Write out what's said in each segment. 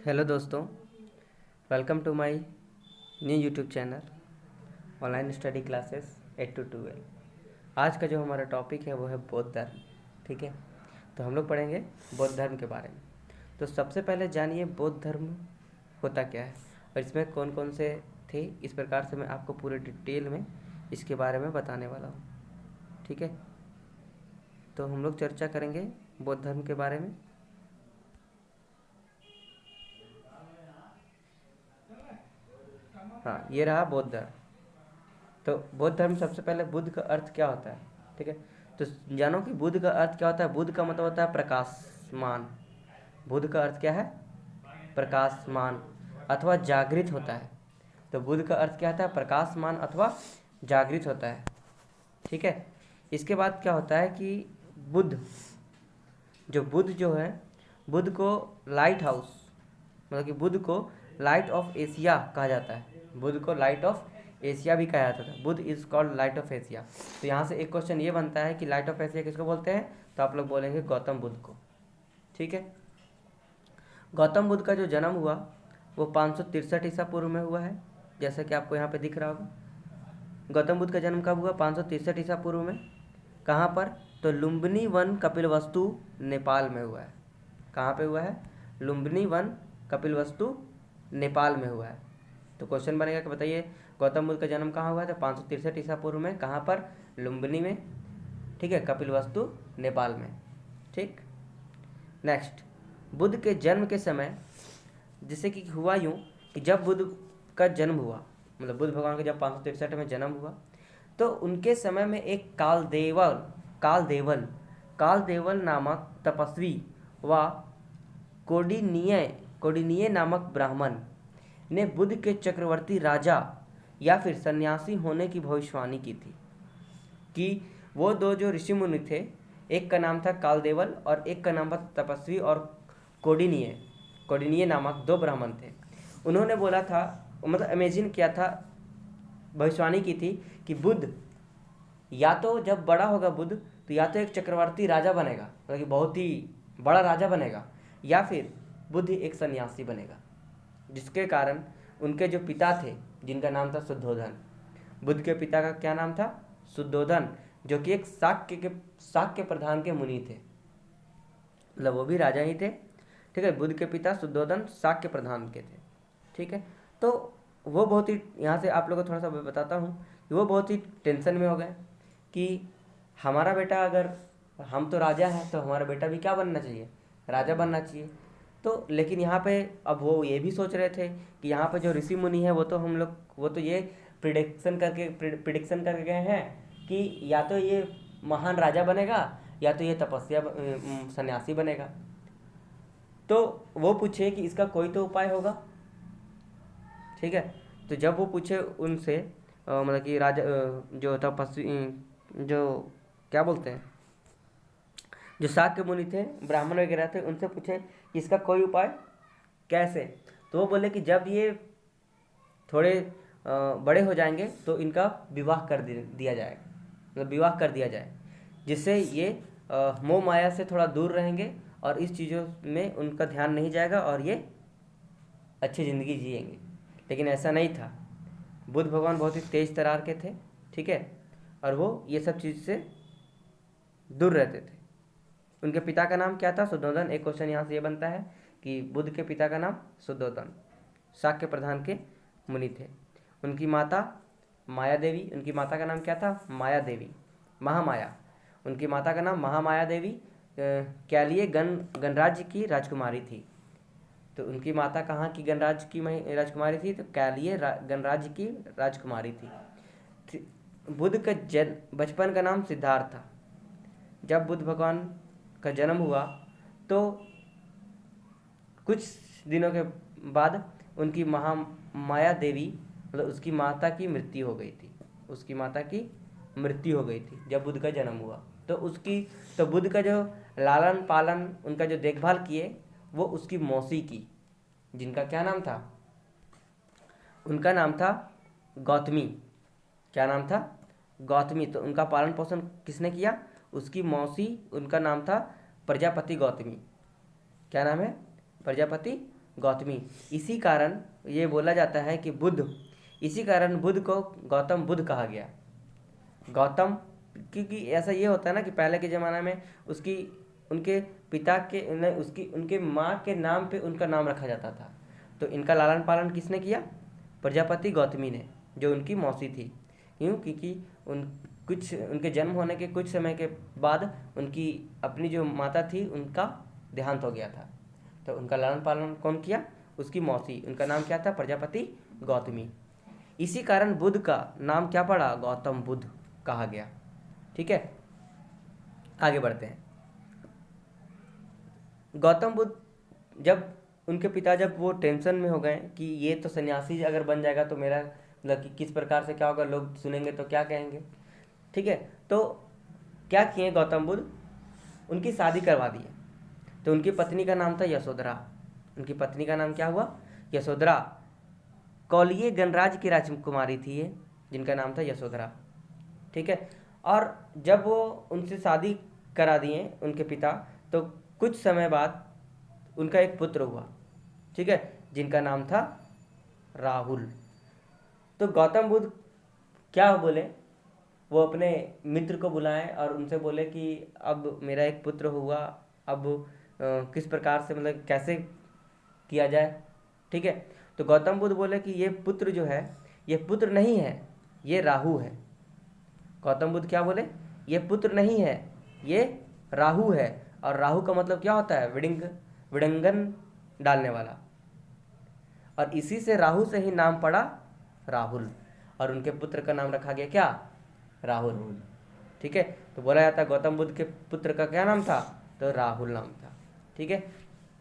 Hello दोस्तों, welcome to my new YouTube channel online study classes 8 to 12। आज का जो हमारा टॉपिक है वो है बौद्ध धर्म। ठीक है, तो हम लोग पढ़ेंगे बौद्ध धर्म के बारे में। तो सबसे पहले जानिए बौद्ध धर्म होता क्या है और इसमें कौन कौन से थे। इस प्रकार से मैं आपको पूरे डिटेल में इसके बारे में बताने वाला हूँ। ठीक है, तो हम लोग चर्चा करेंगे बौद्ध धर्म के बारे में। हाँ, ये रहा बौद्ध धर्म। तो बौद्ध धर्म, सबसे पहले बुद्ध का अर्थ क्या होता है। ठीक है, तो जानो कि बुद्ध का अर्थ क्या होता है। बुद्ध का मतलब होता है प्रकाशमान। बुद्ध का अर्थ क्या है? प्रकाशमान अथवा जागृत होता है। तो बुद्ध का अर्थ क्या होता है? प्रकाशमान अथवा जागृत होता है। ठीक है, इसके बाद क्या होता है कि बुद्ध जो है, बुद्ध को लाइट हाउस, मतलब कि बुद्ध को लाइट ऑफ एशिया कहा जाता है। बुद्ध को लाइट ऑफ एशिया भी कहा जाता था। Buddha is called light of Asia. तो यहाँ से एक क्वेश्चन ये बनता है कि लाइट ऑफ एशिया किसको बोलते हैं, तो आप लोग बोलेंगे गौतम बुद्ध को। ठीक है, गौतम बुद्ध का जो जन्म हुआ वो 563 ईसा पूर्व में हुआ है, जैसा कि आपको यहाँ पे दिख रहा होगा। गौतम बुद्ध का जन्म कब हुआ? 563 ईसा पूर्व में। कहाँ पर? तो लुम्बिनी वन कपिलवस्तु नेपाल में हुआ है। कहाँ पे हुआ है? लुम्बिनी वन कपिलवस्तु नेपाल में हुआ है। तो क्वेश्चन बनेगा कि बताइए गौतम बुद्ध का जन्म कहाँ हुआ था? 563 ईसा पूर्व में। कहाँ पर? लुम्बिनी में। ठीक है, कपिलवस्तु नेपाल में। ठीक, नेक्स्ट, बुद्ध के जन्म के समय जिससे कि हुआ यूँ कि जब बुद्ध का जन्म हुआ, मतलब बुद्ध भगवान का जब 563 में जन्म हुआ, तो उनके समय में एक कालदेवल कालदेवल नामक तपस्वी व कोडिनीय नामक ब्राह्मण ने बुद्ध के चक्रवर्ती राजा या फिर सन्यासी होने की भविष्यवाणी की थी। कि वो दो जो ऋषि मुनि थे, एक का नाम था कालदेवल और एक का नाम था तपस्वी और कोडिनीय नामक दो ब्राह्मण थे। उन्होंने बोला था, मतलब इमेजिन किया था, भविष्यवाणी की थी कि बुद्ध या तो जब बड़ा होगा बुद्ध, तो या तो एक चक्रवर्ती राजा बनेगा, मतलब कि बहुत ही बड़ा राजा बनेगा, या फिर बुद्ध एक सन्यासी बनेगा। जिसके कारण उनके जो पिता थे, जिनका नाम था शुद्धोधन, बुद्ध के पिता का क्या नाम था? शुद्धोधन, जो कि एक शाक्य प्रधान के मुनि थे, मतलब वो भी राजा ही थे। ठीक है, बुद्ध के पिता शुद्धोधन शाक्य प्रधान के थे। ठीक है, तो वो बहुत ही, यहाँ से आप लोगों को थोड़ा सा बताता हूँ कि वो बहुत ही टेंशन में हो गए कि हमारा बेटा, अगर हम तो राजा हैं तो हमारा बेटा भी क्या बनना चाहिए? राजा बनना चाहिए। तो लेकिन यहाँ पे अब वो ये भी सोच रहे थे कि यहाँ पे जो ऋषि मुनि है वो तो ये प्रिडिक्शन करके गए हैं कि या तो ये महान राजा बनेगा या तो ये सन्यासी बनेगा। तो वो पूछे कि इसका कोई तो उपाय होगा। ठीक है, तो जब वो पूछे उनसे, मतलब कि राजा, जो तपस्वी, जो क्या बोलते हैं, जो शाक्य मुनि थे, ब्राह्मण वगैरह थे, उनसे पूछे कि इसका कोई उपाय कैसे। तो वो बोले कि जब ये थोड़े बड़े हो जाएंगे तो इनका विवाह कर दिया जाएगा, मतलब विवाह कर दिया जाए, जिससे ये मोह माया से थोड़ा दूर रहेंगे और इस चीज़ों में उनका ध्यान नहीं जाएगा और ये अच्छी ज़िंदगी जिएंगे। लेकिन ऐसा नहीं था। बुद्ध भगवान बहुत ही तेज तरार के थे। ठीक है, और वो ये सब चीज़ से दूर रहते थे। उनके पिता का नाम क्या था? शुद्धोधन। एक क्वेश्चन यहाँ से ये बनता है कि बुद्ध के पिता का नाम शुद्धोधन शाक्य प्रधान के मुनि थे। उनकी माता माया देवी, उनकी माता का नाम क्या था? माया देवी, महामाया। उनकी माता का नाम महामाया देवी कैलिए गणराज्य की राजकुमारी थी। तो उनकी माता कहाँ की गणराज्य की राजकुमारी थी? तो कैलिए गणराज्य की राजकुमारी थी। बुद्ध का बचपन का नाम सिद्धार्थ था। जब बुद्ध भगवान का जन्म हुआ तो कुछ दिनों के बाद उनकी महामाया देवी, मतलब उसकी माता की मृत्यु हो गई थी। उसकी माता की मृत्यु हो गई थी जब बुद्ध का जन्म हुआ। तो बुद्ध का जो लालन पालन, उनका जो देखभाल किए, वो उसकी मौसी की, जिनका क्या नाम था? उनका नाम था गौतमी। क्या नाम था? गौतमी। तो उनका पालन पोषण किसने किया? उसकी मौसी। उनका नाम था प्रजापति गौतमी। क्या नाम है? प्रजापति गौतमी। इसी कारण ये बोला जाता है कि इसी कारण बुद्ध को गौतम बुद्ध कहा गया। गौतम, क्योंकि ऐसा ये होता है ना कि पहले के ज़माने में उसकी उनके पिता के उनके माँ के नाम पे उनका नाम रखा जाता था। तो इनका लालन पालन किसने किया? प्रजापति गौतमी ने, जो उनकी मौसी थी। क्यों? क्योंकि उनके जन्म होने के कुछ समय के बाद उनकी अपनी जो माता थी उनका देहांत हो गया था। तो उनका लालन पालन कौन किया? उसकी मौसी। उनका नाम क्या था? प्रजापति गौतमी। इसी कारण बुद्ध का नाम क्या पड़ा? गौतम बुद्ध कहा गया। ठीक है, आगे बढ़ते हैं। गौतम बुद्ध जब वो टेंशन में हो गए कि ये तो सन्यासी अगर बन जाएगा तो मेरा मतलब कि किस प्रकार से क्या होगा, लोग सुनेंगे तो क्या कहेंगे। ठीक है, तो क्या किए गौतम बुद्ध? उनकी शादी करवा दी। तो उनकी पत्नी का नाम था यशोधरा। उनकी पत्नी का नाम क्या हुआ? यशोधरा। कौलिय गणराज्य की राजकुमारी थी ये, जिनका नाम था यशोधरा। ठीक है, और जब वो उनसे शादी करा दिए उनके पिता, तो कुछ समय बाद उनका एक पुत्र हुआ। ठीक है, जिनका नाम था राहुल। तो गौतम बुद्ध क्या बोले? वो अपने मित्र को बुलाएं और उनसे बोले कि अब मेरा एक पुत्र हुआ, अब किस प्रकार से मतलब कैसे किया जाए। ठीक है, तो गौतम बुद्ध बोले कि ये पुत्र जो है, ये पुत्र नहीं है, ये राहु है। गौतम बुद्ध क्या बोले? ये पुत्र नहीं है, ये राहु है। और राहु का मतलब क्या होता है? विडंगन डालने वाला। और इसी से राहु से ही नाम पड़ा राहुल, और उनके पुत्र का नाम रखा गया क्या? राहुल। ठीक है, तो बोला जाता है गौतम बुद्ध के पुत्र का क्या नाम था? तो राहुल नाम था। ठीक है,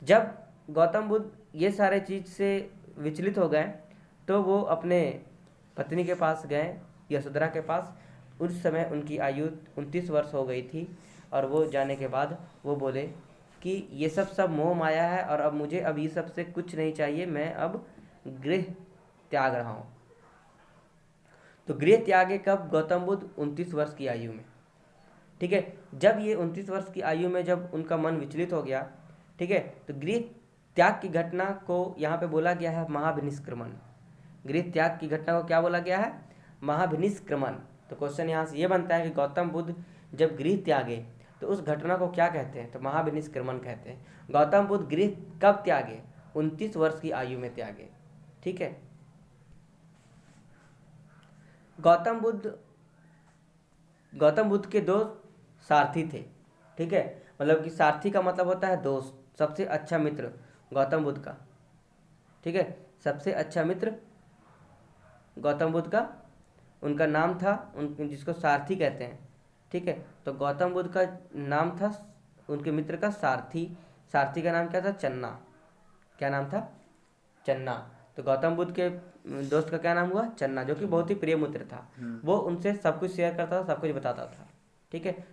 जब गौतम बुद्ध ये सारे चीज़ से विचलित हो गए तो वो अपने पत्नी के पास गए, यशोधरा के पास। उस समय उनकी आयु 29 वर्ष हो गई थी। और वो जाने के बाद वो बोले कि ये सब मोह माया है, और अब मुझे ये सब से कुछ नहीं चाहिए, मैं अब गृह त्याग रहा हूँ। तो गृह त्यागे कब? गौतम बुद्ध 29 वर्ष की आयु में। ठीक है, जब ये 29 वर्ष की आयु में जब उनका मन विचलित हो गया, ठीक है, तो गृह त्याग की घटना को यहाँ पे बोला गया है महाभिनिष्क्रमण। गृह त्याग की घटना को क्या बोला गया है? महाभिनिष्क्रमण। तो क्वेश्चन यहाँ से ये बनता है कि गौतम बुद्ध जब गृह त्यागे तो उस घटना को क्या कहते हैं? तो महाभिनिष्क्रमण कहते हैं। गौतम बुद्ध गृह कब त्यागे? 29 वर्ष की आयु में त्यागे। ठीक है, गौतम बुद्ध के दो सारथी थे। ठीक है, मतलब कि सारथी का मतलब होता है दोस्त, सबसे अच्छा मित्र गौतम बुद्ध का। ठीक है, सबसे अच्छा मित्र गौतम बुद्ध का, उनका नाम था जिसको सारथी कहते हैं। ठीक है, तो गौतम बुद्ध का नाम था उनके मित्र का सारथी। सारथी का नाम क्या था? चन्ना। क्या नाम था? चन्ना। तो गौतम बुद्ध के दोस्त का क्या नाम हुआ? चन्ना, जो कि बहुत ही प्रिय मित्र था। वो उनसे सब कुछ शेयर करता था, सब कुछ बताता था। ठीक है,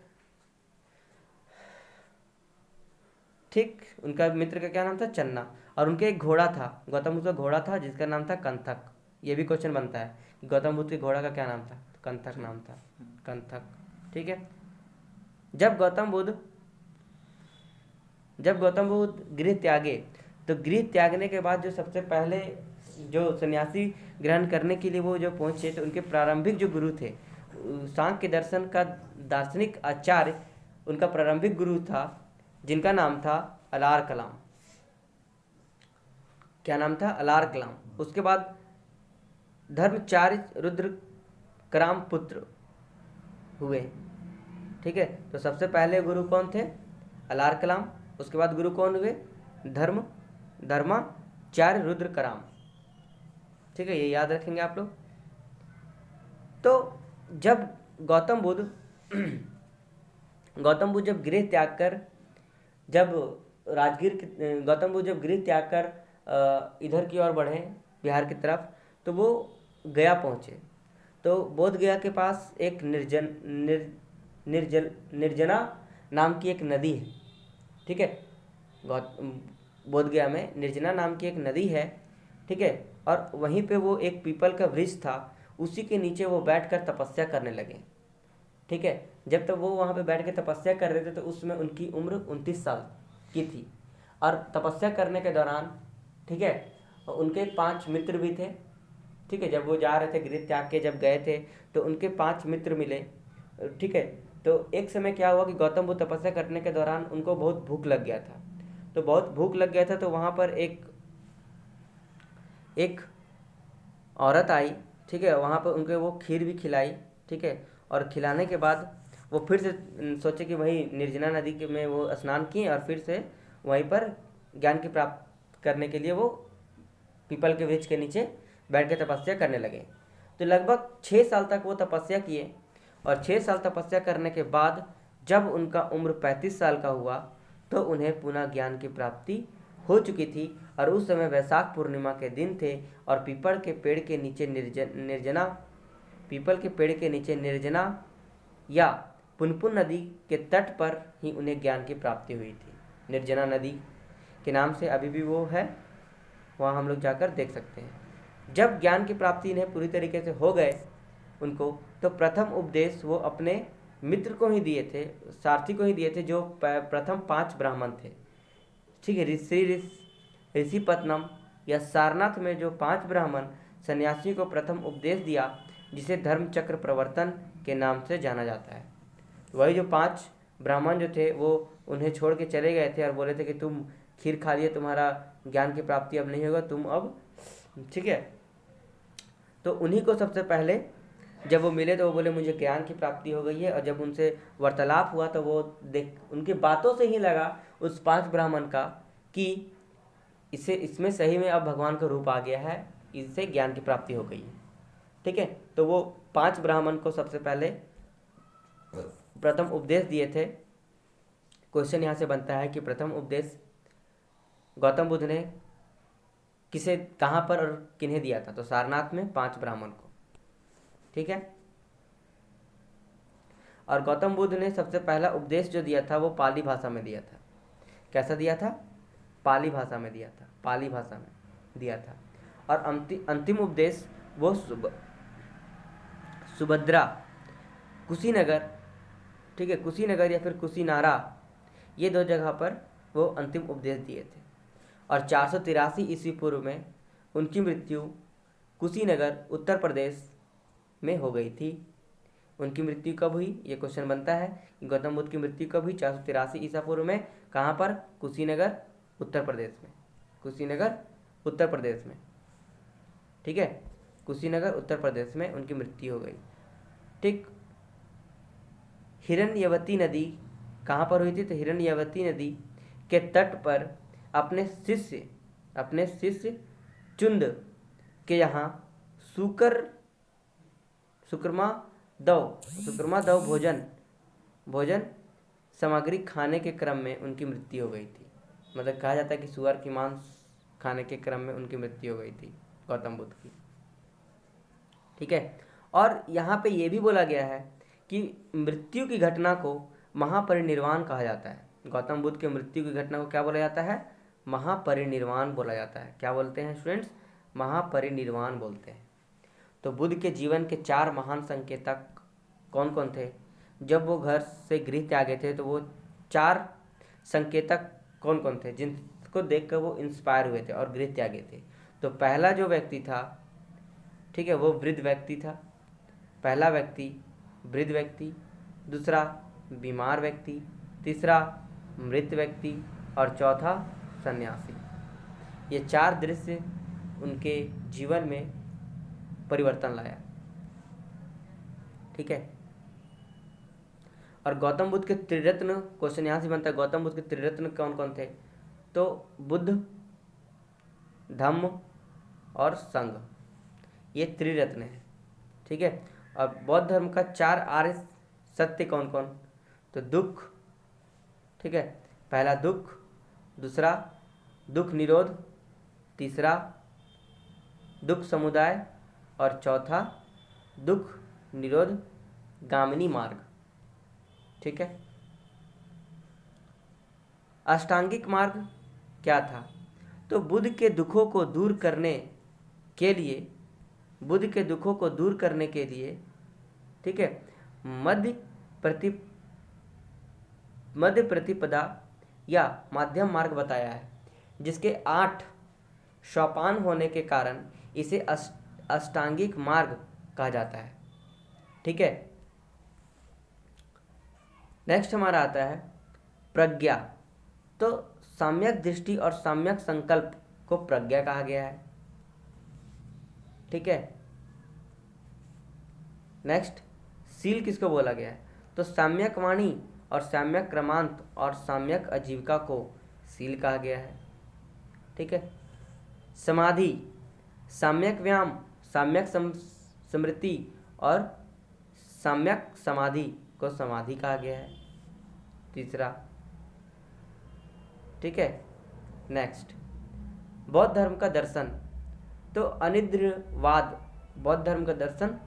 ठीक, उनका मित्र का क्या नाम था? चन्ना। और उनके एक घोड़ा था, गौतम बुद्ध का घोड़ा था जिसका नाम था कंथक। ये भी क्वेश्चन बनता है कि गौतम बुद्ध के घोड़ा का क्या नाम था? तो कंथक नाम था, कंथक। ठीक है, जब गौतम बुद्ध गृह त्यागे, तो गृह त्यागने के बाद जो सबसे पहले जो सन्यासी ग्रहण करने के लिए वो जो पहुंचे, तो उनके प्रारंभिक जो गुरु थे, सांख्य दर्शन का दार्शनिक आचार्य उनका प्रारंभिक गुरु था, जिनका नाम था अलार कलाम। क्या नाम था? अलार कलाम। उसके बाद धर्मचार्य रुद्र कराम पुत्र हुए। ठीक है, तो सबसे पहले गुरु कौन थे? अलार कलाम। उसके बाद गुरु कौन हुए? धर्माचार्य रुद्र कराम। ठीक है, ये याद रखेंगे आप लोग। तो जब गौतम बुद्ध जब गृह त्याग कर जब गौतम बुद्ध जब गृह त्याग कर इधर की ओर बढ़े, बिहार की तरफ, तो वो गया पहुँचे। तो बोध गया के पास एक निर्जना नाम की एक नदी है। ठीक है, बोध गया में निर्जना नाम की एक नदी है। ठीक है, और वहीं पे वो एक पीपल का वृक्ष था, उसी के नीचे वो बैठकर तपस्या करने लगे। ठीक है, जब तक वो वहाँ पे बैठ के तपस्या कर रहे थे तो उस समय उनकी उम्र 29 साल की थी। और तपस्या करने के दौरान ठीक है। और उनके 5 मित्र भी थे, ठीक है। जब वो जा रहे थे गृह त्याग के, जब गए थे तो उनके 5 मित्र मिले, ठीक है। तो एक समय क्या हुआ कि गौतम बुद्ध तपस्या करने के दौरान उनको बहुत भूख लग गया था। तो बहुत भूख लग गया था, तो वहाँ पर एक औरत आई, ठीक है। वहाँ पर उनके वो खीर भी खिलाई, ठीक है। और खिलाने के बाद वो फिर से सोचे कि वही निर्जना नदी के में वो स्नान किए और फिर से वहीं पर ज्ञान की प्राप्त करने के लिए वो पीपल के वृक्ष के नीचे बैठ के तपस्या करने लगे। तो लगभग 6 साल तक वो तपस्या किए, और 6 साल तपस्या करने के बाद जब उनका उम्र 35 साल का हुआ तो उन्हें पुनः ज्ञान की प्राप्ति हो चुकी थी। और उस समय वैशाख पूर्णिमा के दिन थे, और पीपल के पेड़ के नीचे निर्जना या पुनपुन नदी के तट पर ही उन्हें ज्ञान की प्राप्ति हुई थी। निर्जना नदी के नाम से अभी भी वो है, वहाँ हम लोग जाकर देख सकते हैं। जब ज्ञान की प्राप्ति इन्हें पूरी तरीके से हो गए उनको, तो प्रथम उपदेश वो अपने मित्र को ही दिए थे, सारथी को ही दिए थे, जो प्रथम 5 ब्राह्मण थे, ठीक है। ऋषिपत्नम या सारनाथ में जो 5 ब्राह्मण सन्यासी को प्रथम उपदेश दिया, जिसे धर्म चक्र प्रवर्तन के नाम से जाना जाता है। वही जो 5 ब्राह्मण जो थे वो उन्हें छोड़ के चले गए थे और बोले थे कि तुम खीर खा लिए, तुम्हारा ज्ञान की प्राप्ति अब नहीं होगा, तुम अब, ठीक है। तो उन्हीं को सबसे पहले जब वो मिले तो वो बोले मुझे ज्ञान की प्राप्ति हो गई है। और जब उनसे वार्तालाप हुआ तो वो उनकी बातों से ही लगा उस 5 ब्राह्मण का कि इसमें सही में अब भगवान का रूप आ गया है, इससे ज्ञान की प्राप्ति हो गई है, ठीक है। तो वो 5 ब्राह्मण को सबसे पहले प्रथम उपदेश दिए थे। क्वेश्चन यहाँ से बनता है कि प्रथम उपदेश गौतम बुद्ध ने किसे, कहाँ पर और किन्हें दिया था? तो सारनाथ में 5 ब्राह्मण को, ठीक है। और गौतम बुद्ध ने सबसे पहला उपदेश जो दिया था वो पाली भाषा में दिया था। कैसा दिया था? पाली भाषा में दिया था, पाली भाषा में दिया था। और अंतिम उपदेश वो सुभद्रा, कुशीनगर, ठीक है, कुशीनगर या फिर कुशीनारा, ये 2 जगह पर वो अंतिम उपदेश दिए थे। और 483 ईस्वी पूर्व में उनकी मृत्यु कुशीनगर उत्तर प्रदेश में हो गई थी। उनकी मृत्यु कब हुई? ये क्वेश्चन बनता है कि गौतम बुद्ध की मृत्यु कब हुई? 483 ईसा पूर्व में। कहाँ पर? कुशीनगर उत्तर प्रदेश में, कुशीनगर उत्तर प्रदेश में, ठीक है। कुशीनगर उत्तर प्रदेश में उनकी मृत्यु हो गई, ठीक। हिरण्यवती नदी कहाँ पर हुई थी? तो हिरण्यवती नदी के तट पर अपने शिष्य चुंद के यहाँ सुकरमा दव भोजन सामग्री खाने के क्रम में उनकी मृत्यु हो गई थी। मतलब कहा जाता है कि सुअर की मांस खाने के क्रम में उनकी मृत्यु हो गई थी गौतम बुद्ध की, ठीक है। और यहाँ पे ये भी बोला गया है कि मृत्यु की घटना को महापरिनिर्वाण कहा जाता है। गौतम बुद्ध के मृत्यु की घटना को क्या बोला जाता है? महापरिनिर्वाण बोला जाता है। क्या बोलते हैं स्टूडेंट्स? महापरिनिर्वाण बोलते हैं। तो बुद्ध के जीवन के 4 महान संकेतक कौन कौन थे? जब वो घर से गृह त्यागे थे तो वो 4 संकेतक कौन कौन थे जिनको देखकर वो इंस्पायर हुए थे और गृह त्यागे थे? तो पहला जो व्यक्ति था, ठीक है, वो वृद्ध व्यक्ति था। पहला व्यक्ति वृद्ध व्यक्ति, दूसरा बीमार व्यक्ति, तीसरा मृत व्यक्ति और चौथा सन्यासी। ये 4 दृश्य उनके जीवन में परिवर्तन लाया, ठीक है। और गौतम बुद्ध के त्रिरत्न, क्वेश्चन यहाँ से बनता है, गौतम बुद्ध के त्रिरत्न कौन कौन थे? तो बुद्ध, धम्म और संघ, ये त्रिरत्न है, ठीक है। और बौद्ध धर्म का 4 आर्य सत्य कौन कौन? तो दुख, ठीक है, पहला दुख, दूसरा दुख निरोध, तीसरा दुख समुदाय और चौथा दुख निरोध गामिनी मार्ग, ठीक है। अष्टांगिक मार्ग क्या था? तो बुद्ध के दुखों को दूर करने के लिए, ठीक है, मध्य प्रतिपदा या माध्यम मार्ग बताया है, जिसके 8 सोपान होने के कारण इसे अष्टांगिक मार्ग कहा जाता है। ठीक है, नेक्स्ट हमारा आता है प्रज्ञा। तो सम्यक दृष्टि और सम्यक संकल्प को प्रज्ञा कहा गया है। ठीक है, नेक्स्ट शील किसको बोला गया है? तो सम्यक वाणी और सम्यक क्रमांत और सम्यक आजीविका को शील कहा गया है। ठीक है, समाधि, सम्यक व्यायाम, सम्यक स्मृति और सम्यक समाधि को समाधि कहा गया है। तीसरा, ठीक है, नेक्स्ट बौद्ध धर्म का दर्शन। तो अनिद्रवाद बौद्ध धर्म का दर्शन।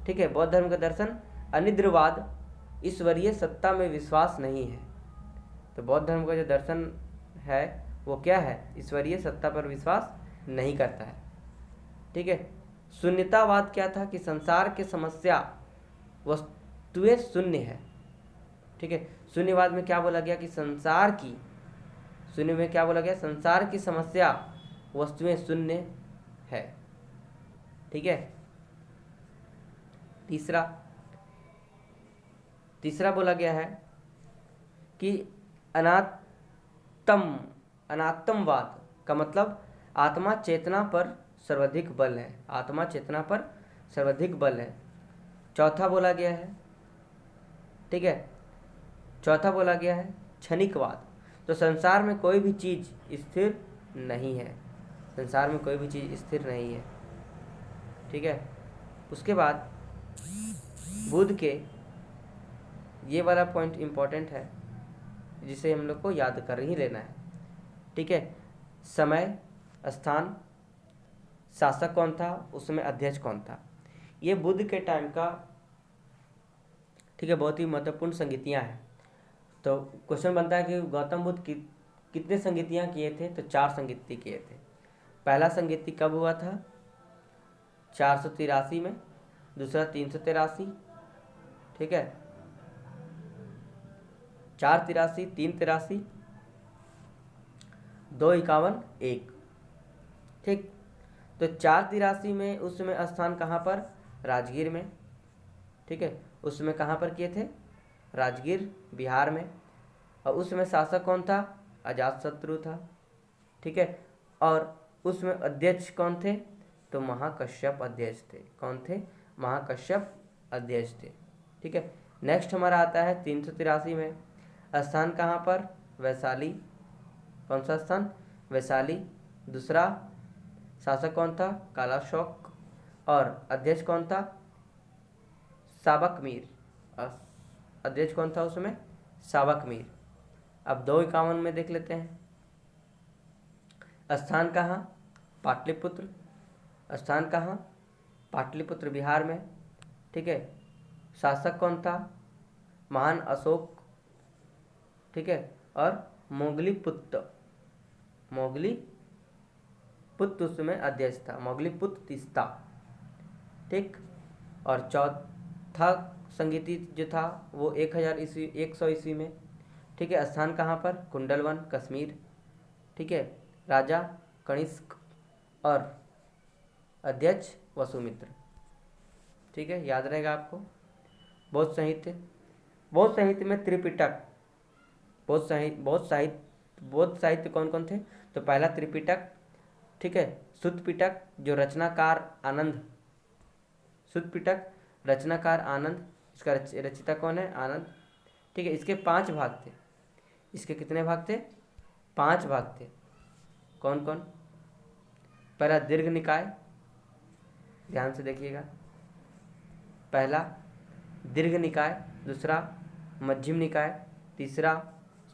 ठीक है, बौद्ध धर्म का दर्शन अनिद्रवाद, ईश्वरीय सत्ता में विश्वास नहीं है। तो बौद्ध धर्म का जो दर्शन है वो क्या है? ईश्वरीय सत्ता पर विश्वास नहीं करता है। ठीक है, शून्यतावाद क्या था? कि संसार की समस्या वस्तुएं शून्य है। ठीक है, शून्यवाद में क्या बोला गया? कि संसार की, शून्य में क्या बोला गया? संसार की समस्या वस्तुएं शून्य है। ठीक है, तीसरा बोला गया है कि अनात्मवाद का मतलब आत्मा चेतना पर सर्वाधिक बल है। आत्मा चेतना पर सर्वाधिक बल है। चौथा बोला गया है, ठीक है, चौथा बोला गया है क्षणिकवाद। तो संसार में कोई भी चीज़ स्थिर नहीं है। संसार में कोई भी चीज़ स्थिर नहीं है। ठीक है, उसके बाद बुद्ध के ये वाला पॉइंट इम्पोर्टेंट है जिसे हम लोग को याद कर ही लेना है। ठीक है, समय, स्थान, शासक कौन था, उसमें अध्यक्ष कौन था, ये बुद्ध के टाइम का, ठीक है, बहुत ही महत्वपूर्ण संगीतियाँ हैं। तो क्वेश्चन बनता है कि गौतम बुद्ध कितने संगीतियाँ किए थे? तो 4 संगीति किए थे। पहला संगीति कब हुआ था? 483 में, दूसरा 383, ठीक है, 483, 383, 251, 1। ठीक, तो 483 में उसमें स्थान कहाँ पर? राजगीर में। ठीक है, उसमें कहाँ पर किए थे? राजगीर, बिहार में। और उसमें शासक कौन था? अजातशत्रु था। ठीक है, और उसमें अध्यक्ष कौन थे? तो महाकश्यप अध्यक्ष थे। कौन थे? महाकश्यप अध्यक्ष थे। ठीक है, नेक्स्ट हमारा आता है 383 में। स्थान कहाँ पर? वैशाली। कौन सा स्थान? वैशाली। दूसरा शासक कौन था? कालाशोक। और अध्यक्ष कौन था? साबक मीर। अध्यक्ष कौन था उसमें? साबक मीर। अब 251 में देख लेते हैं। स्थान कहाँ? पाटलिपुत्र। स्थान कहाँ? पाटलिपुत्र, बिहार में। ठीक है, शासक कौन था? महान अशोक। ठीक है, और मोगलीपुत्र उसमें अध्यक्ष था, मोगलीपुत्र तीस्ता। ठीक, और चौथा संगीति जो था वो 100 ईस्वी में। ठीक है, स्थान कहाँ पर? कुंडलवन, कश्मीर। ठीक है, राजा कनिष्क और अध्यक्ष वसुमित्र। ठीक है, याद रहेगा आपको। बौद्ध साहित्य में त्रिपिटक, बौद्ध साहित्य कौन कौन थे? तो पहला त्रिपिटक, ठीक है, सुत्त पिटक जो रचनाकार आनंद, सुत्त पिटक रचनाकार आनंद, इसका रचिता कौन है? आनंद। ठीक है, इसके 5 भाग थे। इसके कितने भाग थे? 5 भाग थे। कौन कौन? पहला दीर्घ निकाय, ध्यान से देखिएगा। पहला दीर्घ निकाय, दूसरा मध्यम निकाय, तीसरा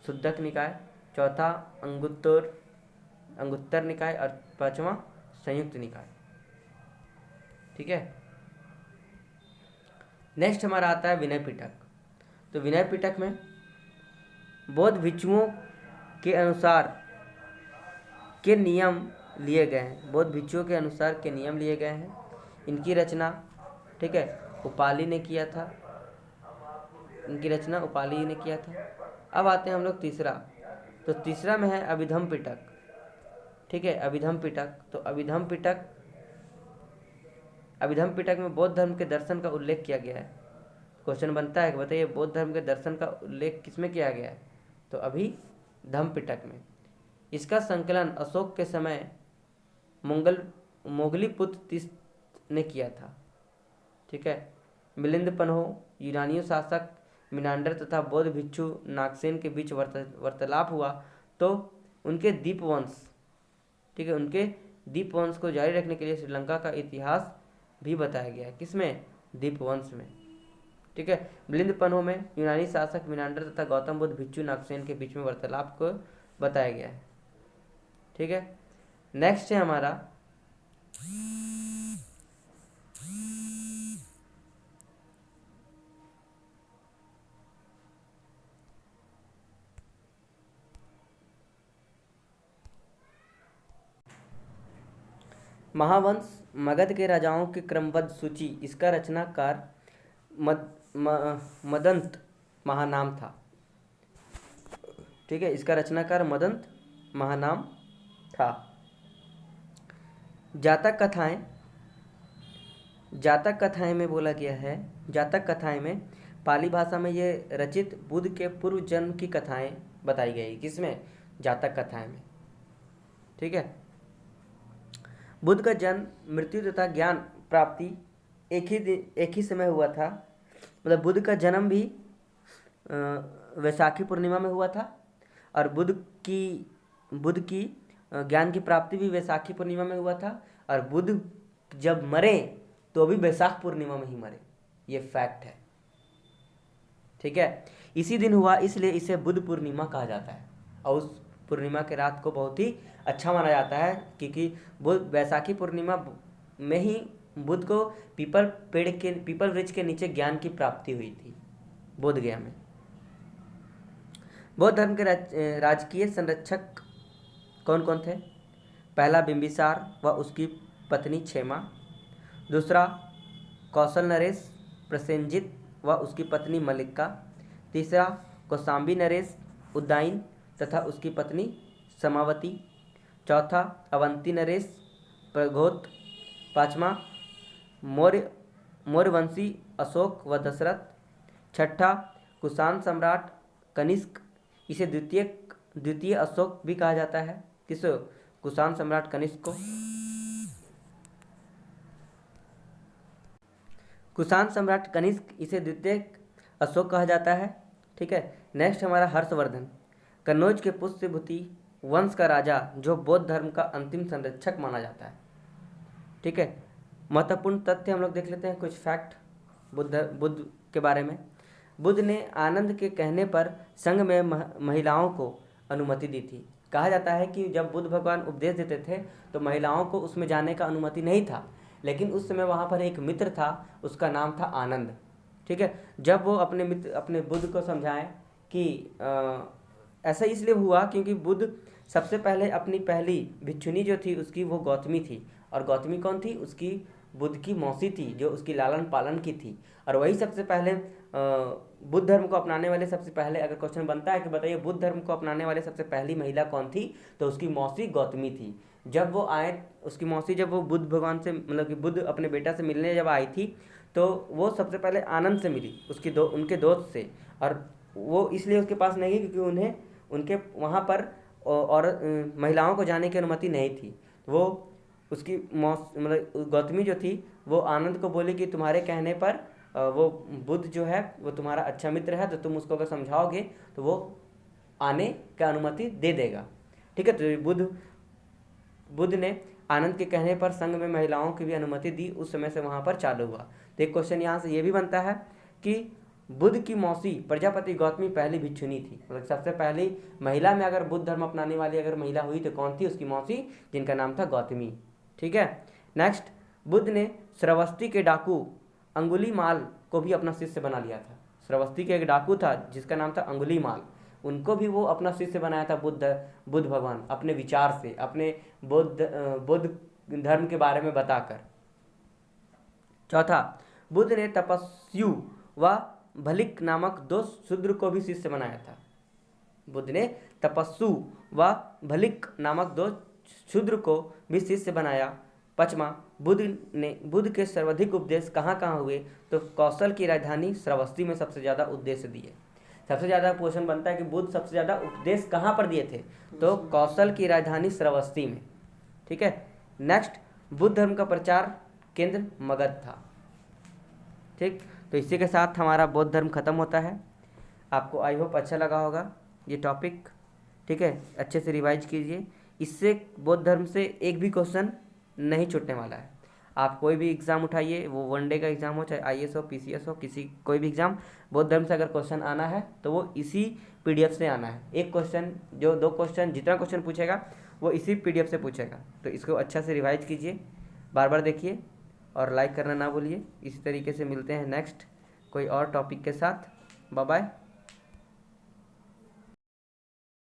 शुद्धक निकाय, चौथा अंगुत्तर निकाय और 5वां संयुक्त निकाय। ठीक है, नेक्स्ट हमारा आता है विनय पिटक। तो विनय पिटक में बौद्ध भिक्षुओं के अनुसार के नियम लिए गए हैं। बौद्ध भिक्षुओं के अनुसार के नियम लिए गए हैं। इनकी रचना, ठीक है, उपाली ने किया था। इनकी रचना उपाली ने किया था। अब आते हैं हम लोग तीसरा। तो तीसरा में है अभिधम पिटक। ठीक है, अभिधम पिटक। तो अभिधम पिटक में बौद्ध धर्म के दर्शन का उल्लेख किया गया है। क्वेश्चन बनता है कि बताइए बौद्ध धर्म के दर्शन का उल्लेख किसमें किया गया है? तो अभिधम पिटक में। इसका संकलन अशोक के समय मोगली पुत्र तीस ने किया था। ठीक है, मिलिंद पन्हो, यूनानियों शासक मिनांडर तथा बौद्ध भिक्षु नागसेन के बीच वार्तालाप हुआ तो उनके दीपवंश, ठीक है, उनके दीपवंश को जारी रखने के लिए श्रीलंका का इतिहास भी बताया गया है। किसमें? दीपवंश में। ठीक है, मिलिंद पन्हो में यूनानी शासक मिनांडर तथा गौतम बुद्ध भिक्षु नागसेन के बीच में वार्तालाप को बताया गया है। ठीक है, नेक्स्ट है हमारा महावंश मगध के राजाओं की क्रमबद्ध सूची। इसका रचनाकार मदंत महानाम था। ठीक है, इसका रचनाकार मदंत महानाम था। जातक कथाएं में बोला गया है, जातक कथाएं में पाली भाषा में ये रचित बुद्ध के पूर्व जन्म की कथाएं बताई गई। किसमें? जातक कथाएं में। ठीक है, बुद्ध का जन्म, मृत्यु तथा ज्ञान प्राप्ति एक ही समय हुआ था। मतलब बुद्ध का जन्म भी वैशाखी पूर्णिमा में हुआ था और बुद्ध की ज्ञान की प्राप्ति भी वैशाखी पूर्णिमा में हुआ था और बुद्ध जब मरे तो भी वैशाख पूर्णिमा में ही मरे। ये फैक्ट है। ठीक है, इसी दिन हुआ इसलिए इसे बुद्ध पूर्णिमा कहा जाता है और उस पूर्णिमा के रात को बहुत ही अच्छा माना जाता है क्योंकि बुद्ध वैशाखी पूर्णिमा में ही बुद्ध को पीपल वृक्ष के नीचे ज्ञान की प्राप्ति हुई थी बोध गया में। बौद्ध धर्म के राजकीय संरक्षक कौन कौन थे? पहला बिंबिसार व उसकी पत्नी क्षेमा, दूसरा कौशल नरेश प्रसेनजित व उसकी पत्नी मल्लिका, तीसरा कौशाम्बी नरेश उदयन तथा उसकी पत्नी समावती, चौथा अवंती नरेश प्रघोत, पांचवा मौर्यवंशी अशोक व दशरथ, छठा कुषाण सम्राट कनिष्क। इसे द्वितीय अशोक भी कहा जाता है। किसको? कुषाण सम्राट कनिष्क को। कुषाण सम्राट कनिष्क इसे द्वितीय अशोक कहा जाता है। ठीक है, नेक्स्ट हमारा हर्षवर्धन, कन्नौज के पुष्यभूति वंश का राजा जो बौद्ध धर्म का अंतिम संरक्षक माना जाता है। ठीक है, महत्वपूर्ण तथ्य हम लोग देख लेते हैं, कुछ फैक्ट बुद्ध के बारे में। बुद्ध ने आनंद के कहने पर संघ में महिलाओं को अनुमति दी थी। कहा जाता है कि जब बुद्ध भगवान उपदेश देते थे तो महिलाओं को उसमें जाने का अनुमति नहीं था, लेकिन उस समय वहाँ पर एक मित्र था, उसका नाम था आनंद। ठीक है, जब वो अपने बुद्ध को समझाएं कि ऐसा इसलिए हुआ क्योंकि बुद्ध सबसे पहले अपनी पहली भिक्षुनी जो थी उसकी वो गौतमी थी, और गौतमी कौन थी? उसकी बुद्ध की मौसी थी जो उसकी लालन पालन की थी, और वही सबसे पहले बुद्ध धर्म को अपनाने वाले सबसे पहले, अगर क्वेश्चन बनता है कि बताइए बुद्ध धर्म को अपनाने वाले सबसे पहली महिला कौन थी, तो उसकी मौसी गौतमी थी। जब वो आए, उसकी मौसी जब वो बुद्ध भगवान से मतलब कि बुद्ध अपने बेटा से मिलने जब आई थी तो वो सबसे पहले आनंद से मिली, उनके दोस्त से, और वो इसलिए उसके पास नहीं गई क्योंकि उनके वहाँ पर और महिलाओं को जाने की अनुमति नहीं थी। वो उसकी मतलब गौतमी जो थी वो आनंद को बोली कि तुम्हारे कहने पर वो बुद्ध जो है वो तुम्हारा अच्छा मित्र है, तो तुम उसको अगर समझाओगे तो वो आने का अनुमति दे देगा। ठीक है, तो बुद्ध ने आनंद के कहने पर संघ में महिलाओं की भी अनुमति दी, उस समय से वहाँ पर चालू हुआ। तो एक क्वेश्चन यहाँ से ये भी बनता है कि बुद्ध की मौसी प्रजापति गौतमी पहली भिक्षुनी थी, मतलब सबसे पहली महिला में अगर बुद्ध धर्म अपनाने वाली अगर महिला हुई तो कौन थी? उसकी मौसी, जिनका नाम था गौतमी। ठीक है, नेक्स्ट, बुद्ध ने श्रावस्ती के डाकू अंगुलीमाल को भी अपना शिष्य बना लिया था। श्रावस्ती के एक डाकू था जिसका नाम था अंगुलीमाल, उनको भी वो अपना शिष्य बनाया था बुद्ध भगवान, अपने विचार से, अपने बौद्ध धर्म के बारे में बताकर। चौथा, बुद्ध ने तपस्यु व भलिक नामक दो शूद्र को भी शिष्य बनाया था। बुद्ध ने तपस्सु व भलिक नामक दो शूद्र को भी शिष्य बनाया। 5वां, बुद्ध के सर्वाधिक उपदेश कहाँ कहाँ हुए? तो कौशल की राजधानी श्रावस्ती में सबसे ज़्यादा उपदेश दिए। सबसे ज़्यादा क्वेश्चन बनता है कि बुद्ध सबसे ज़्यादा उपदेश कहाँ पर दिए थे? तो कौशल की राजधानी श्रावस्ती में। ठीक है। नेक्स्ट, बुद्ध धर्म का प्रचार केंद्र मगध था। ठीक, तो इसी के साथ हमारा बौद्ध धर्म खत्म होता है। आपको आई होप अच्छा लगा होगा ये टॉपिक। ठीक है, अच्छे से रिवाइज कीजिए। इससे बौद्ध धर्म से एक भी क्वेश्चन नहीं छूटने वाला है। आप कोई भी एग्ज़ाम उठाइए, वो 1 डे का एग्ज़ाम हो, चाहे IAS हो, PCS हो, कोई भी एग्ज़ाम, बौद्ध धर्म से अगर क्वेश्चन आना है तो वो इसी PDF से आना है। एक क्वेश्चन, जो 2 क्वेश्चन, जितना क्वेश्चन पूछेगा वो इसी PDF से पूछेगा। तो इसको अच्छा से रिवाइज कीजिए, बार बार देखिए और लाइक करना ना भूलिए। इसी तरीके से मिलते हैं नेक्स्ट कोई और टॉपिक के साथ। Bye bye.